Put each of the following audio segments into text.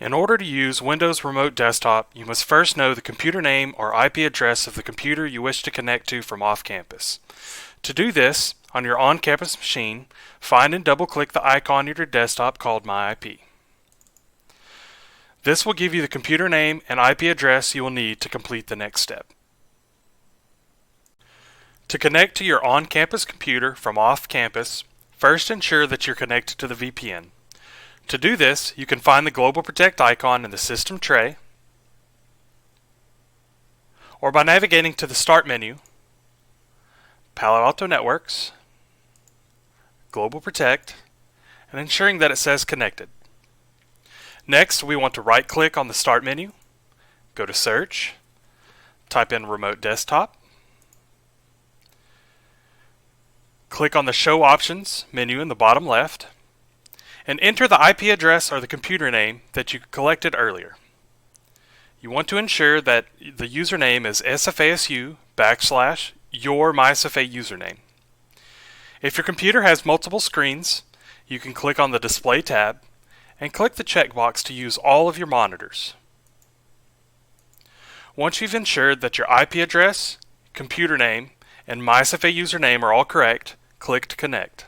In order to use Windows Remote Desktop, you must first know the computer name or IP address of the computer you wish to connect to from off-campus. To do this, on your on-campus machine, find and double-click the icon on your desktop called My IP. This will give you the computer name and IP address you will need to complete the next step. To connect to your on-campus computer from off-campus, first ensure that you're connected to the VPN. To do this, you can find the Global Protect icon in the System tray, or by navigating to the Start menu, Palo Alto Networks, Global Protect, and ensuring that it says Connected. Next, we want to right-click on the Start menu, go to Search, type in Remote Desktop, click on the Show Options menu in the bottom left, and enter the IP address or the computer name that you collected earlier. You want to ensure that the username is SFASU/your MySFA username. If your computer has multiple screens, you can click on the Display tab and click the checkbox to use all of your monitors. Once you've ensured that your IP address, computer name, and MySFA username are all correct, click to connect.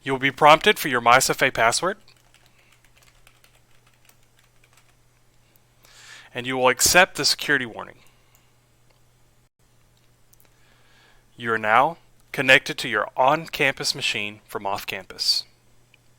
You will be prompted for your MySFA password, and you will accept the security warning. You are now connected to your on-campus machine from off-campus.